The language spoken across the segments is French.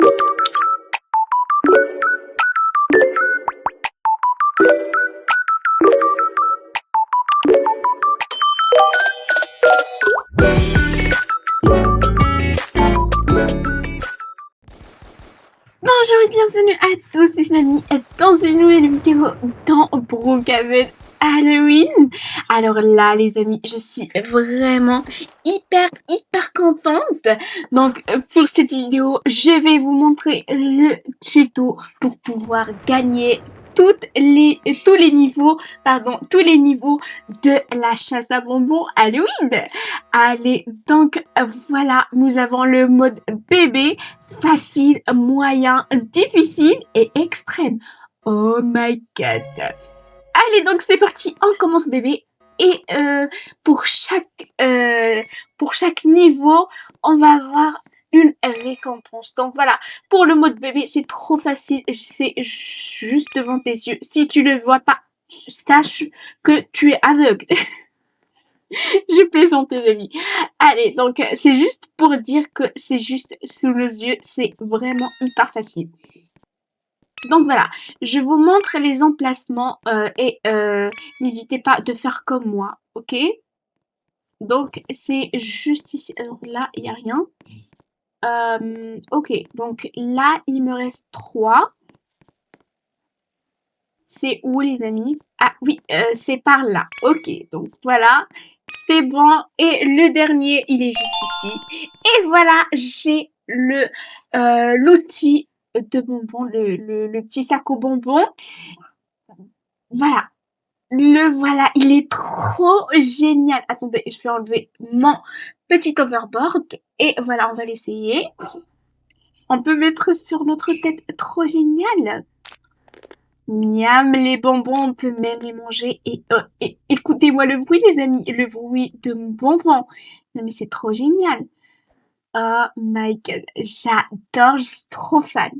Bonjour et bienvenue à tous les amis dans une nouvelle vidéo dans Brookhaven Halloween. Alors là les amis, je suis vraiment hyper contente. Donc pour cette vidéo, je vais vous montrer le tuto pour pouvoir gagner tous les niveaux de la chasse à bonbons Halloween. Allez, donc voilà, nous avons le mode bébé, facile, moyen, difficile et extrême. Oh my god. Allez, donc c'est parti, on commence bébé. Et pour chaque niveau, on va avoir une récompense. Donc voilà, pour le mode bébé, c'est trop facile, c'est juste devant tes yeux. Si tu ne le vois pas, sache que tu es aveugle. Je plaisante les amis. Allez, donc c'est juste pour dire que c'est juste sous nos yeux, c'est vraiment hyper facile. Donc voilà, je vous montre les emplacements et n'hésitez pas de faire comme moi, ok? Donc c'est juste ici. Alors là, il n'y a rien. Ok, donc là, il me reste 3. C'est où les amis? Ah oui, c'est par là. Ok, donc voilà. C'est bon. Et le dernier, il est juste ici. Et voilà, j'ai l'outil de bonbons, le petit sac aux bonbons. Voilà. Voilà, il est trop génial. Attendez, je vais enlever mon petit overboard. Et voilà, on va l'essayer. On peut mettre sur notre tête. Trop génial. Miam, les bonbons, on peut même les manger. Et écoutez-moi le bruit, les amis. Le bruit de mon bonbon. Non, mais c'est trop génial. Oh my god. J'adore, je suis trop fan.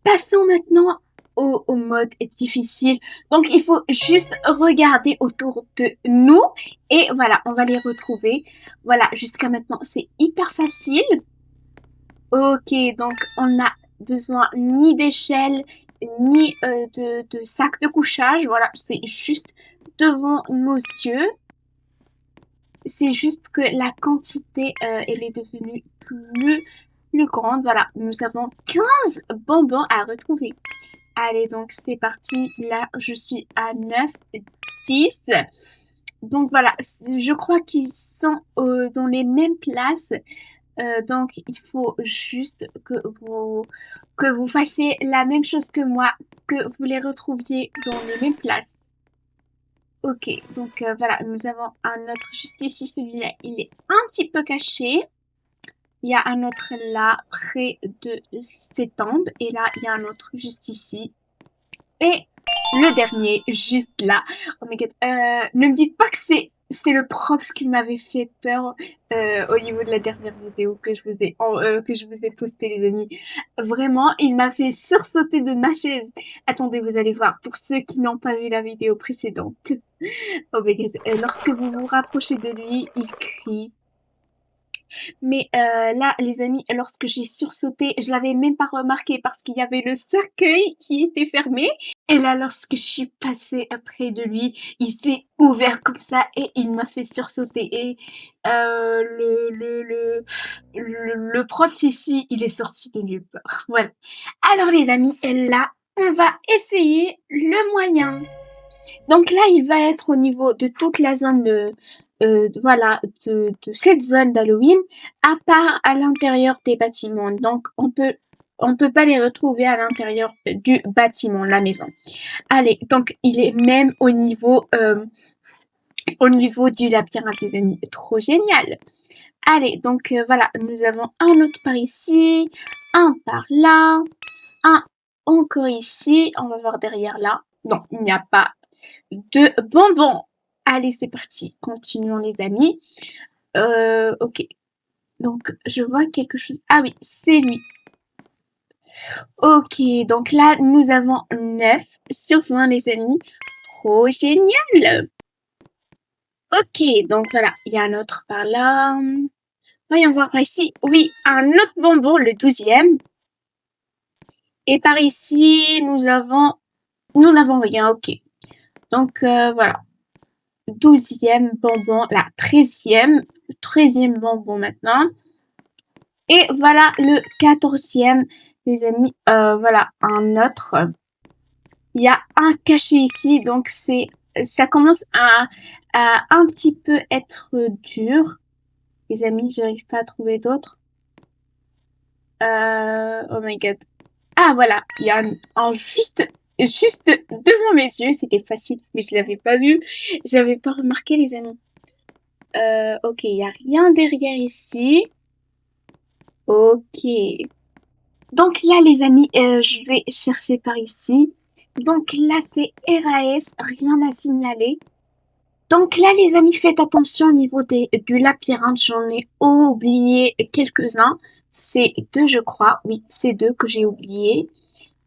Passons maintenant au mode difficile. Donc, il faut juste regarder autour de nous. Et voilà, on va les retrouver. Voilà, jusqu'à maintenant, c'est hyper facile. Ok, donc on n'a besoin ni d'échelle, ni de sac de couchage. Voilà, c'est juste devant nos yeux. C'est juste que la quantité, elle est devenue plus grande. Voilà, nous avons 15 bonbons à retrouver. Allez, donc c'est parti. Là, je suis à 9, 10. Donc voilà, je crois qu'ils sont dans les mêmes places. Donc, il faut juste que vous fassiez la même chose que moi, que vous les retrouviez dans les mêmes places. Ok, donc voilà, nous avons un autre juste ici. Celui-là, il est un petit peu caché. Il y a un autre là, près de ces tombes. Et là, il y a un autre juste ici. Et le dernier, juste là. Oh my god. Ne me dites pas que c'est le props qui m'avait fait peur au niveau de la dernière vidéo que je vous ai posté, les amis. Vraiment, il m'a fait sursauter de ma chaise. Attendez, vous allez voir. Pour ceux qui n'ont pas vu la vidéo précédente. Oh my god. Lorsque vous vous rapprochez de lui, il crie. Mais là, les amis, lorsque j'ai sursauté, je l'avais même pas remarqué parce qu'il y avait le cercueil qui était fermé. Et là, lorsque je suis passée près de lui, il s'est ouvert comme ça et il m'a fait sursauter. Et le props ici, il est sorti de nulle part. Voilà. Alors les amis, là, on va essayer le moyen. Donc là, il va être au niveau de toute la zone voilà, de cette zone d'Halloween, à part à l'intérieur des bâtiments. Donc, on peut pas les retrouver à l'intérieur du bâtiment, la maison. Allez, donc, il est même au niveau du labyrinthe, les amis. Trop génial. Allez, donc, voilà, nous avons un autre par ici, un par là, un encore ici. On va voir derrière là. Non, il n'y a pas de bonbons. Allez, c'est parti. Continuons, les amis. Ok. Donc, je vois quelque chose. Ah oui, c'est lui. Ok, donc là, nous avons 9 sur 20, les amis. Trop génial. Ok, donc voilà, il y a un autre par là. Voyons voir par ici. Oui, un autre bonbon, le 12e. Et par ici, nous n'avons rien, ok. Donc, voilà. 12e bonbon, la 13e bonbon maintenant. Et voilà le 14e, les amis. Voilà, un autre. Il y a un cachet ici, donc ça commence à un petit peu être dur. Les amis, j'arrive pas à trouver d'autres. Oh my god. Ah voilà, il y a un juste devant mes yeux. C'était facile, mais je l'avais pas vu. J'avais pas remarqué, les amis. Ok, il y a rien derrière ici. Ok. Donc là, les amis, je vais chercher par ici. Donc là, c'est RAS, rien à signaler. Donc là, les amis, faites attention au niveau du labyrinthe. J'en ai oublié quelques-uns. C'est deux, je crois. Oui, c'est deux que j'ai oubliés.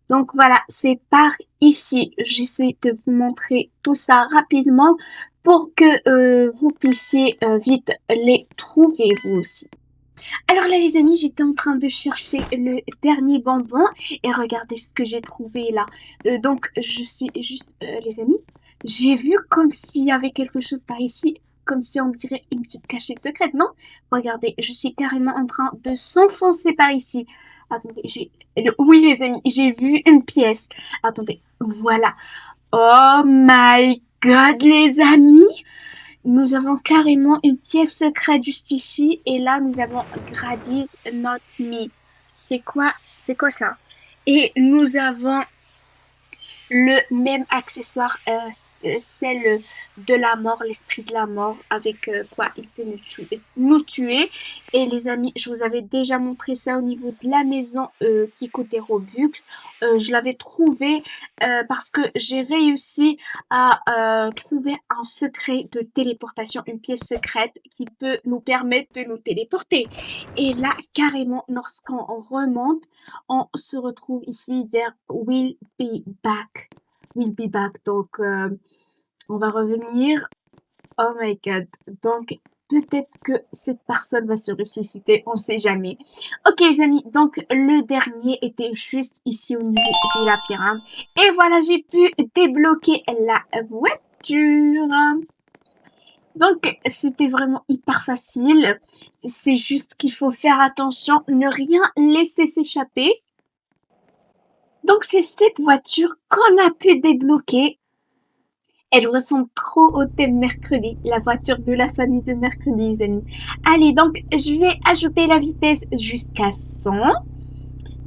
Donc voilà, c'est par ici. J'essaie de vous montrer tout ça rapidement pour que vous puissiez vite les trouver vous aussi. Alors là, les amis, j'étais en train de chercher le dernier bonbon et regardez ce que j'ai trouvé là. Donc, je suis juste, les amis, j'ai vu comme s'il y avait quelque chose par ici, comme si on dirait une petite cachette secrète, non? Regardez, je suis carrément en train de s'enfoncer par ici. Attendez, oui, les amis, j'ai vu une pièce. Attendez, voilà. Oh my god, les amis! Nous avons carrément une pièce secrète juste ici. Et là, nous avons Gradis Not Me. C'est quoi ça? Et nous avons le même accessoire, celle de la mort, l'esprit de la mort, avec quoi il peut nous tuer. Et les amis, je vous avais déjà montré ça au niveau de la maison qui coûtait Robux. Je l'avais trouvé parce que j'ai réussi à trouver un secret de téléportation, une pièce secrète qui peut nous permettre de nous téléporter. Et là, carrément, lorsqu'on remonte, on se retrouve ici vers Will Be Back. Will Be Back. Donc, on va revenir. Oh my god. Donc, peut-être que cette personne va se ressusciter. On sait jamais. Ok, les amis. Donc, le dernier était juste ici au niveau de la pyramide. Et voilà, j'ai pu débloquer la voiture. Donc, c'était vraiment hyper facile. C'est juste qu'il faut faire attention, ne rien laisser s'échapper. Donc, c'est cette voiture qu'on a pu débloquer. Elle ressemble trop au thème mercredi, la voiture de la famille de mercredi, les amis. Allez, donc, je vais ajouter la vitesse jusqu'à 100.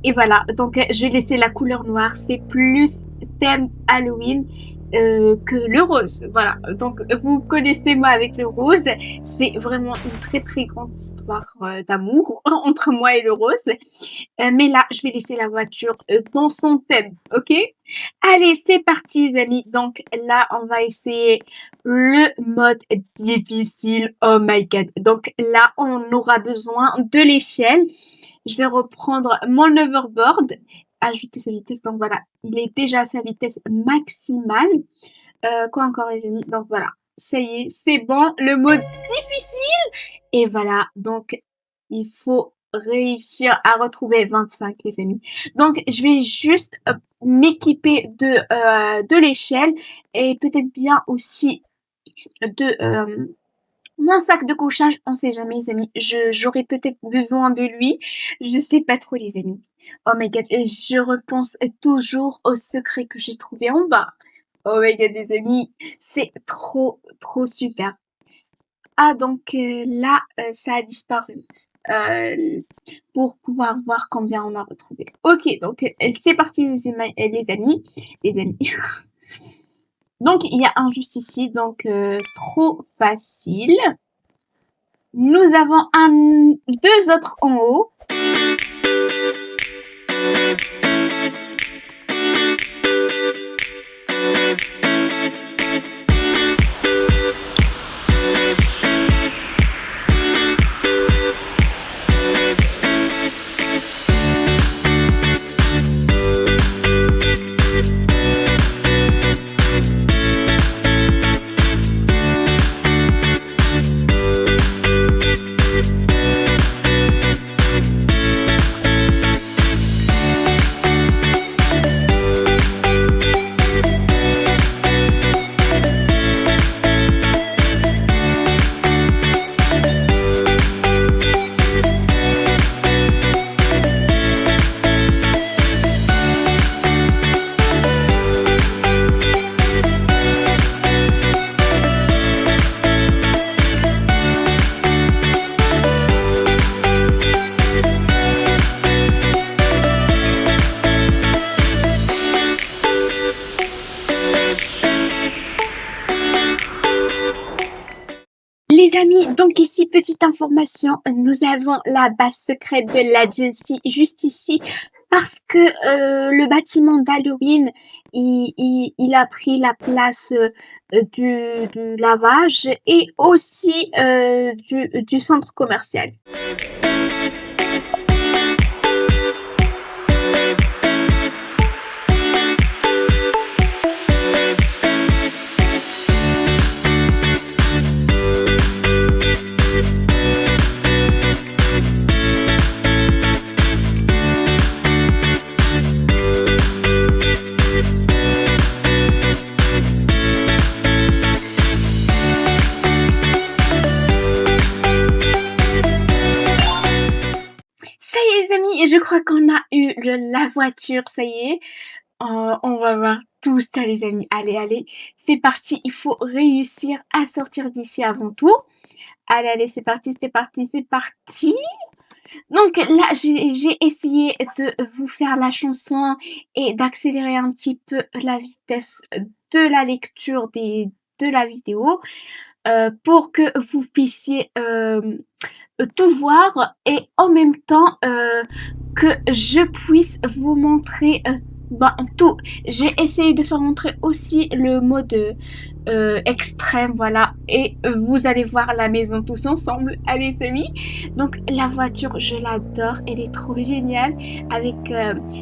Et voilà, donc, je vais laisser la couleur noire. C'est plus thème Halloween. Que le rose. Voilà. Donc, vous connaissez moi avec le rose. C'est vraiment une très très grande histoire d'amour entre moi et le rose. Mais là, je vais laisser la voiture dans son thème. Ok? Allez, c'est parti, les amis. Donc là, on va essayer le mode difficile. Oh my god. Donc là, on aura besoin de l'échelle. Je vais reprendre mon hoverboard, ajouter sa vitesse. Donc voilà, il est déjà à sa vitesse maximale. Quoi encore, les amis? Donc voilà, ça y est, c'est bon. Le mode difficile. Et voilà, donc il faut réussir à retrouver 25, les amis. Donc je vais juste m'équiper de l'échelle et peut-être bien aussi de mon sac de couchage, on sait jamais, les amis. J'aurais peut-être besoin de lui. Je sais pas trop, les amis. Oh my god, et je repense toujours au secret que j'ai trouvé en bas. Oh my god, les amis, c'est trop, trop super. Ah, donc là, ça a disparu. Pour pouvoir voir combien on a retrouvé. Ok, donc c'est parti, les amis. Les amis. Donc, il y a un juste ici, donc trop facile. Nous avons deux autres en haut. les amis, donc ici, petite information, nous avons la base secrète de l'agency juste ici parce que le bâtiment d'Halloween, il a pris la place du lavage et aussi du centre commercial. Ça y est, les amis, je crois qu'on a eu la voiture, ça y est. On va voir tout ça, les amis. Allez, allez, c'est parti. Il faut réussir à sortir d'ici avant tout. Allez, allez, c'est parti, c'est parti, c'est parti. Donc là, j'ai essayé de vous faire la chanson et d'accélérer un petit peu la vitesse de la lecture de la vidéo pour que vous puissiez tout voir et en même temps que je puisse vous montrer tout. J'ai essayé de faire montrer aussi le mode extrême, voilà, et vous allez voir la maison tous ensemble. Allez, amis. Donc la voiture, je l'adore, elle est trop géniale avec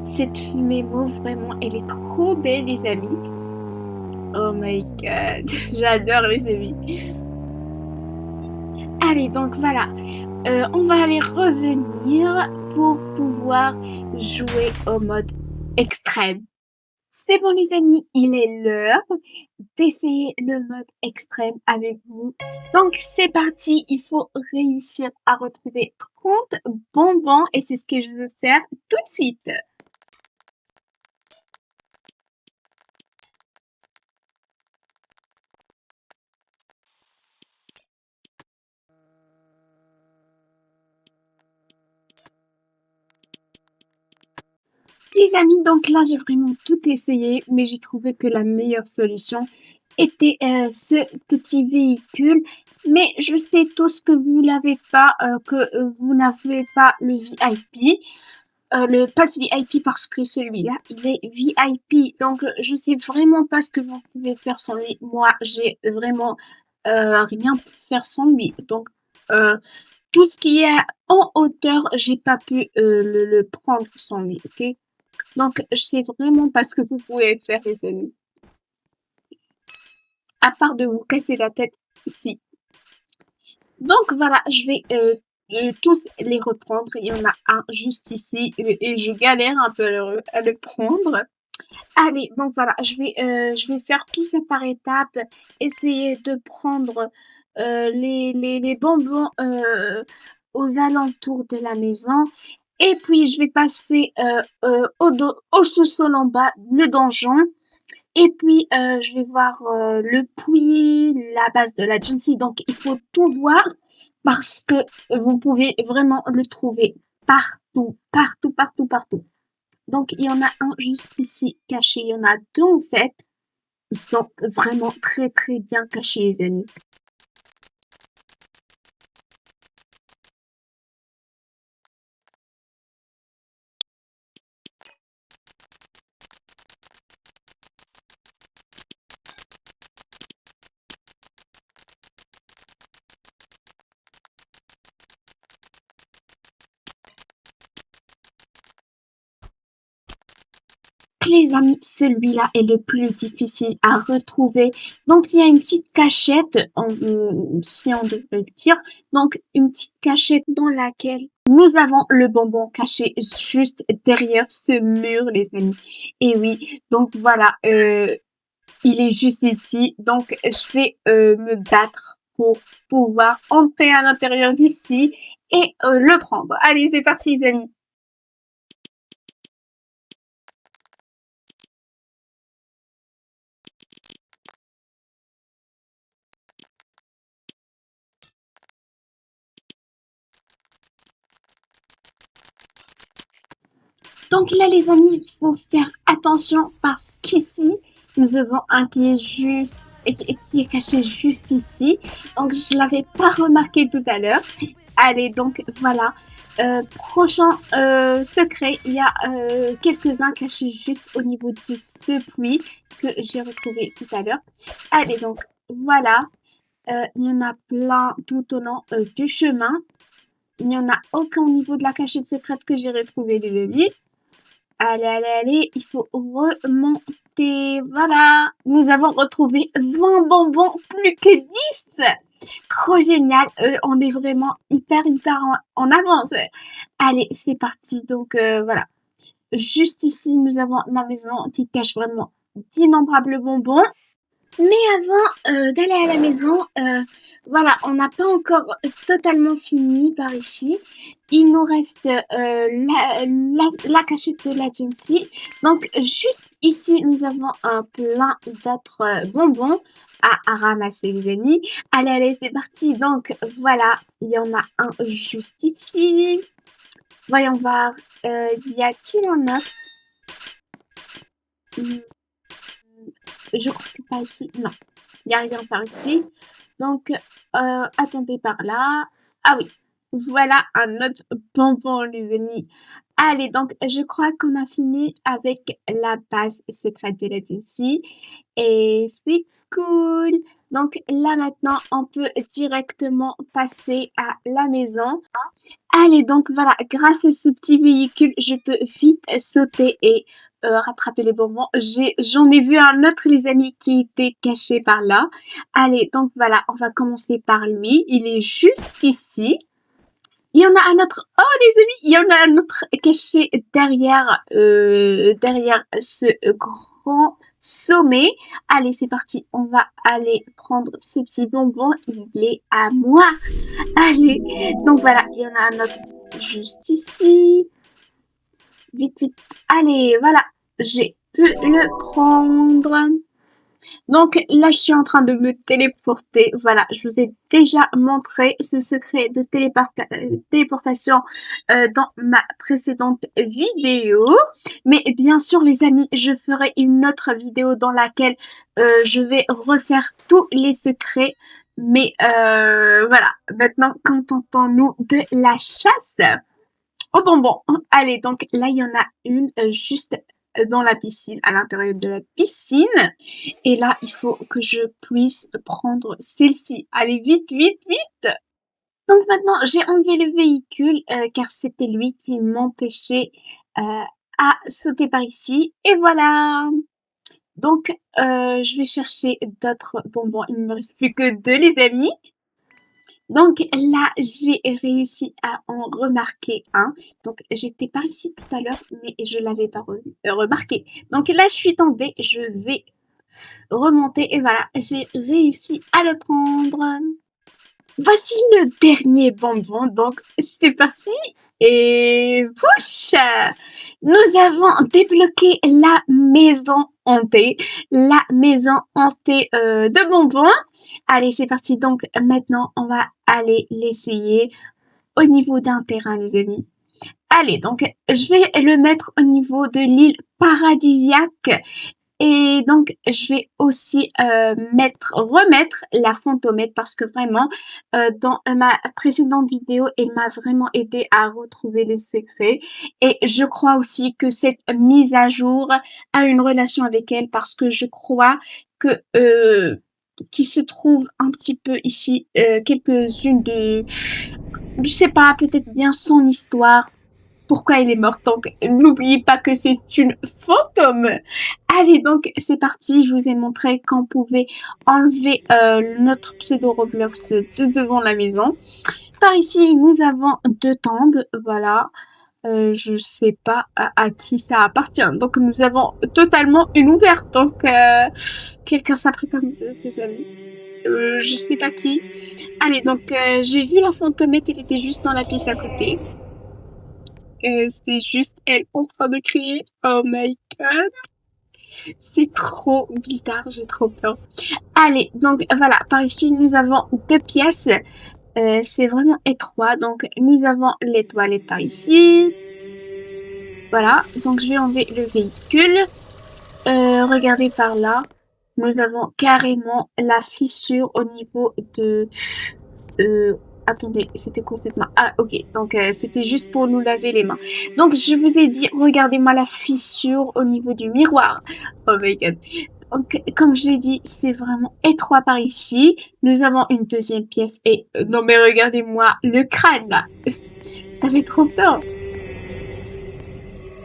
cette fumée mauve, vraiment, elle est trop belle, les amis. Oh my god, j'adore, les amis. Allez, donc voilà, on va aller revenir pour pouvoir jouer au mode extrême. C'est bon, les amis, il est l'heure d'essayer le mode extrême avec vous. Donc c'est parti, il faut réussir à retrouver 30 bonbons et c'est ce que je veux faire tout de suite. Les amis, donc là j'ai vraiment tout essayé, mais j'ai trouvé que la meilleure solution était ce petit véhicule. Mais je sais tous que vous l'avez pas, que vous n'avez pas le VIP. Le pass VIP parce que celui-là, il est VIP. Donc, je sais vraiment pas ce que vous pouvez faire sans lui. Moi, j'ai vraiment rien pu faire sans lui. Donc, euh, tout ce qui est en hauteur, j'ai pas pu le prendre sans lui, ok? Donc, je sais vraiment pas ce que vous pouvez faire, les amis. À part de vous casser la tête ici. Donc, voilà, je vais tous les reprendre. Il y en a un juste ici et je galère un peu à le prendre. Allez, donc voilà, je vais faire tout ça par étapes, essayer de prendre les bonbons aux alentours de la maison. Et puis, je vais passer au sous-sol en bas, le donjon. Et puis, je vais voir le puits, la base de la Jinxie. Donc, il faut tout voir parce que vous pouvez vraiment le trouver partout, partout, partout, partout. Donc, il y en a un juste ici caché. Il y en a deux en fait. Ils sont vraiment très, très bien cachés, les amis. Les amis, celui-là est le plus difficile à retrouver. Donc, il y a une petite cachette, si on devrait le dire. Donc, une petite cachette dans laquelle nous avons le bonbon caché juste derrière ce mur, les amis. Et oui, donc voilà, il est juste ici. Donc, je vais me battre pour pouvoir entrer à l'intérieur d'ici et le prendre. Allez, c'est parti, les amis. Donc là, les amis, il faut faire attention parce qu'ici, nous avons un qui est juste et qui est caché juste ici. Donc, je l'avais pas remarqué tout à l'heure. Allez, donc voilà. Prochain secret, il y a quelques-uns cachés juste au niveau de ce puits que j'ai retrouvé tout à l'heure. Allez, donc voilà. Il y en a plein tout au long du chemin. Il n'y en a aucun au niveau de la cachette secrète que j'ai retrouvé, les amis. Allez, allez, allez, il faut remonter. Voilà. Nous avons retrouvé 20 bonbons, plus que 10. Trop génial. On est vraiment hyper en avance. Allez, c'est parti. Donc, voilà. Juste ici, nous avons la maison qui cache vraiment d'innombrables bonbons. Mais avant d'aller à la maison, voilà, on n'a pas encore totalement fini par ici. Il nous reste la cachette de l'agency. Donc, juste ici, nous avons un plein d'autres bonbons à ramasser, les amis. Allez, allez, c'est parti. Donc, voilà, il y en a un juste ici. Voyons voir, y a-t-il un autre? Je crois que pas ici. Non, il n'y a rien par ici. Donc, attendez par là. Ah oui, voilà un autre bonbon, les amis. Allez, donc, je crois qu'on a fini avec la base secrète de la Jessie. Et c'est cool. Donc, là, maintenant, on peut directement passer à la maison. Allez, donc voilà, grâce à ce petit véhicule, je peux vite sauter et rattraper les bonbons. J'en ai vu un autre, les amis, qui était caché par là. Allez, donc voilà, on va commencer par lui. Il est juste ici. Il y en a un autre. Oh, les amis, il y en a un autre caché derrière ce grand sommet. Allez, c'est parti. On va aller prendre ce petit bonbon. Il est à moi. Allez. Donc voilà, il y en a un autre juste ici. Vite, vite. Allez, voilà. J'ai pu le prendre. Donc là, je suis en train de me téléporter. Voilà, je vous ai déjà montré ce secret de téléportation dans ma précédente vidéo. Mais bien sûr, les amis, je ferai une autre vidéo dans laquelle je vais refaire tous les secrets. Mais voilà, maintenant, contentons-nous de la chasse aux bonbons. Allez, donc là, il y en a une juste dans la piscine, à l'intérieur de la piscine. Et là, il faut que je puisse prendre celle-ci. Allez, vite, vite, vite. Donc maintenant, j'ai enlevé le véhicule car c'était lui qui m'empêchait à sauter par ici. Et voilà. Donc, je vais chercher d'autres bonbons. Il ne me reste plus que deux, les amis. Donc là, j'ai réussi à en remarquer un. Donc j'étais par ici tout à l'heure, mais je l'avais pas remarqué. Donc là, je suis tombée. Je vais remonter et voilà, j'ai réussi à le prendre. Voici le dernier bonbon, donc c'est parti. Et push! Nous avons débloqué la maison hantée. La maison hantée de bonbons. Allez, c'est parti. Donc maintenant, on va aller l'essayer au niveau d'un terrain, les amis. Allez, donc je vais le mettre au niveau de l'île paradisiaque. Et donc, je vais aussi remettre la fantomètre parce que vraiment, dans ma précédente vidéo, elle m'a vraiment aidé à retrouver les secrets. Et je crois aussi que cette mise à jour a une relation avec elle parce que je crois que qui se trouve un petit peu ici quelques-unes de, je sais pas, peut-être bien son histoire pourquoi elle est morte. Donc, n'oubliez pas que c'est une fantôme. Allez, donc, c'est parti. Je vous ai montré qu'on pouvait enlever notre pseudo Roblox de devant la maison. Par ici, nous avons deux tombes. Voilà. Je sais pas à qui ça appartient. Donc, nous avons totalement une ouverte. Donc, quelqu'un s'apprête à mes amis. Je sais pas qui. Allez, donc, j'ai vu la fantomette. Elle était juste dans la pièce à côté. C'est juste elle en train de crier. Oh my god. C'est trop bizarre, j'ai trop peur. Allez, donc voilà, par ici nous avons deux pièces. C'est vraiment étroit, donc nous avons les toilettes par ici. Voilà, donc je vais enlever le véhicule. Regardez par là. Nous avons carrément la fissure au niveau de... attendez, c'était quoi cette main? Ah, ok. Donc, c'était juste pour nous laver les mains. Donc, je vous ai dit, regardez-moi la fissure au niveau du miroir. Oh my god. Donc, comme je l'ai dit, c'est vraiment étroit par ici. Nous avons une deuxième pièce et... non, mais regardez-moi le crâne, là. Ça fait trop peur.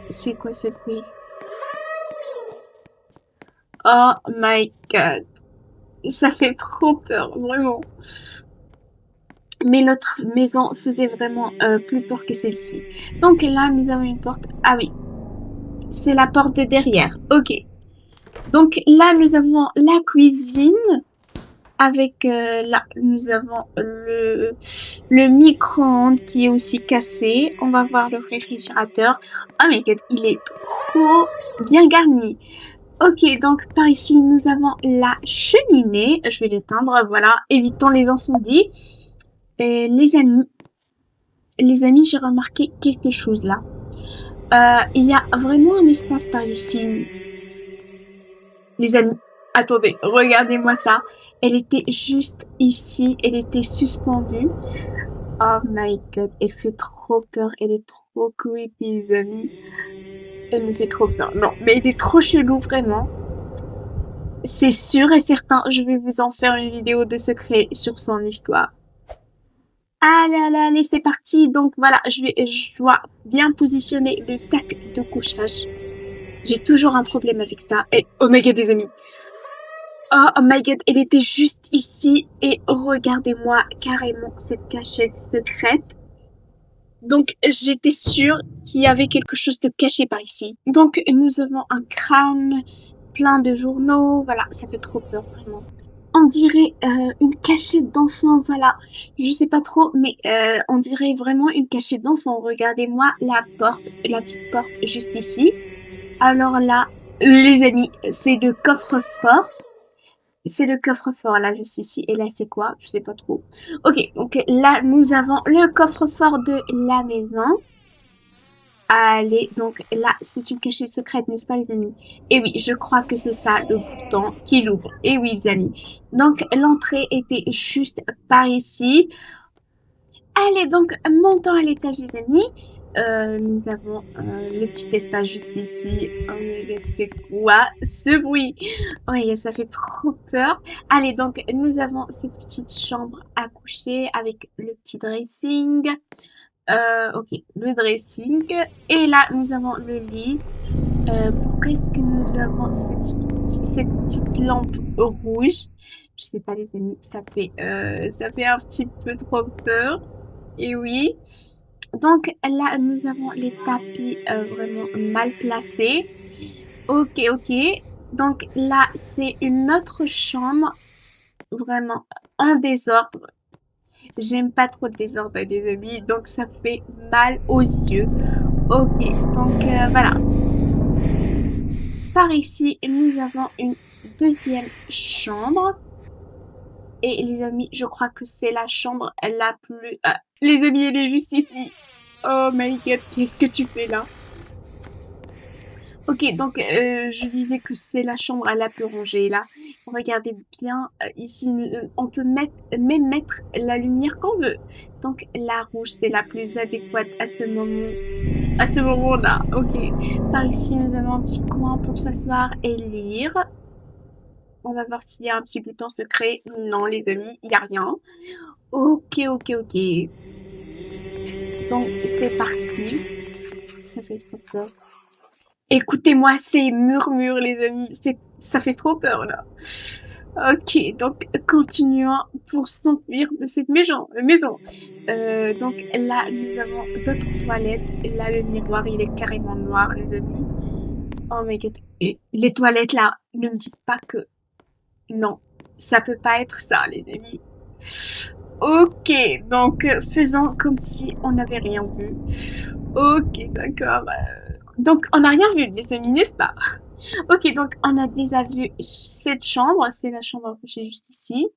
C'est quoi ce bruit? Oh my god. Ça fait trop peur, vraiment. Mais l'autre maison faisait vraiment plus peur que celle-ci. Donc là, nous avons une porte. Ah oui, c'est la porte de derrière. Ok. Donc là, nous avons la cuisine. Avec là, nous avons le micro-ondes qui est aussi cassé. On va voir le réfrigérateur. Oh my god, il est trop bien garni. Ok, donc par ici, nous avons la cheminée. Je vais l'éteindre, voilà. Évitons les incendies. Et les amis, j'ai remarqué quelque chose là. Il y a vraiment un espace par ici. Les amis, attendez, regardez-moi ça. Elle était juste ici, elle était suspendue. Oh my god, elle fait trop peur, elle est trop creepy, les amis. Elle me fait trop peur. Non, mais elle est trop chelou, vraiment. C'est sûr et certain, je vais vous en faire une vidéo de secret sur son histoire. Allez, c'est parti. Donc voilà, je dois bien positionner le stack de couchage. J'ai toujours un problème avec ça. Et oh my god, des amis. Oh my god, elle était juste ici. Et regardez-moi carrément cette cachette secrète. Donc j'étais sûre qu'il y avait quelque chose de caché par ici. Donc nous avons un crâne plein de journaux. Voilà, ça fait trop peur, vraiment. On dirait une cachette d'enfant, voilà. Je sais pas trop, mais on dirait vraiment une cachette d'enfant. Regardez-moi la porte, la petite porte juste ici. Alors là, les amis, c'est le coffre-fort. C'est le coffre-fort là, juste ici. Et là, c'est quoi? Je sais pas trop. Ok, donc là, nous avons le coffre-fort de la maison. Allez, donc là, c'est une cachette secrète, n'est-ce pas, les amis? Et oui, je crois que c'est ça le bouton qui l'ouvre. Et oui, les amis. Donc, l'entrée était juste par ici. Allez, donc, montons à l'étage, les amis. Nous avons le petit espace juste ici. Oh mais c'est quoi ce bruit? Oui, ça fait trop peur. Allez, donc, nous avons cette petite chambre à coucher avec le petit dressing. Ok, le dressing. Et là, nous avons le lit. Pourquoi est-ce que nous avons cette petite lampe rouge? Je sais pas, les amis, ça fait un petit peu trop peur. Et oui. Donc là, nous avons les tapis vraiment mal placés. Ok, ok. Donc là, c'est une autre chambre vraiment en désordre. J'aime pas trop le désordre, les amis, donc ça fait mal aux yeux. Ok, donc voilà. Par ici, nous avons une deuxième chambre. Et les amis, je crois que c'est la chambre la plus... les amis, elle est juste ici. Oh my god, qu'est-ce que tu fais là? Ok, donc je disais que c'est la chambre la plus rangée là. Regardez bien, ici, on peut même mettre la lumière qu'on veut. Donc la rouge, c'est la plus adéquate à ce moment-là. Ok, par ici, nous avons un petit coin pour s'asseoir et lire. On va voir s'il y a un petit bouton secret. Non, les amis, il n'y a rien. Ok, ok, ok. Donc, c'est parti. Ça fait trop peur. Écoutez-moi ces murmures, les amis. Ça fait trop peur, là. Ok, donc, continuons pour s'enfuir de cette maison. Donc, là, nous avons d'autres toilettes. Là, le miroir, il est carrément noir, les amis. Oh my god. Et les toilettes, là, ne me dites pas que... Non, ça peut pas être ça, les amis. Ok, donc faisons comme si on n'avait rien vu. Ok, d'accord. Donc on n'a rien vu, les amis, n'est-ce pas? Ok, donc on a déjà vu cette chambre. C'est la chambre à coucher juste ici.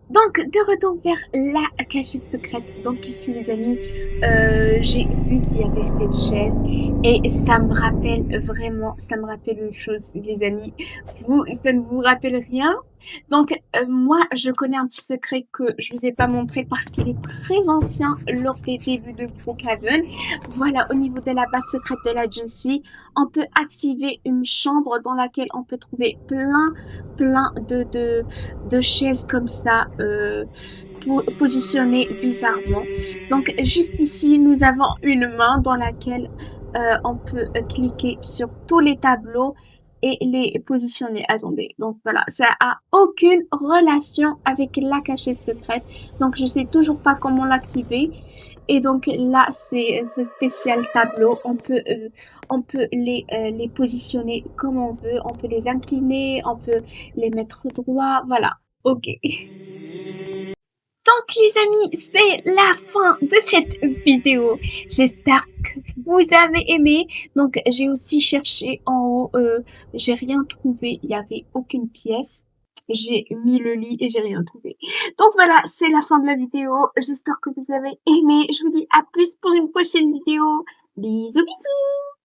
Donc, de retour vers la cachette secrète. Donc ici, les amis, j'ai vu qu'il y avait cette chaise et ça me rappelle vraiment, ça me rappelle une chose, les amis. Vous, ça ne vous rappelle rien? Donc, moi, je connais un petit secret que je vous ai pas montré parce qu'il est très ancien lors des débuts de Brookhaven. Voilà, au niveau de la base secrète de l'agency, on peut activer une chambre dans laquelle on peut trouver plein de chaises comme ça, positionnées bizarrement. Donc, juste ici, nous avons une main dans laquelle on peut cliquer sur tous les tableaux et les positionner. Attendez, donc voilà, ça a aucune relation avec la cachette secrète. Donc, je sais toujours pas comment l'activer. Et donc là, c'est ce spécial tableau. On peut les positionner comme on veut. On peut les incliner, on peut les mettre droit. Voilà. Ok. Donc les amis, c'est la fin de cette vidéo. J'espère que vous avez aimé. Donc j'ai aussi cherché en haut, j'ai rien trouvé, il y avait aucune pièce. J'ai mis le lit et j'ai rien trouvé. Donc voilà, c'est la fin de la vidéo. J'espère que vous avez aimé. Je vous dis à plus pour une prochaine vidéo. Bisous bisous.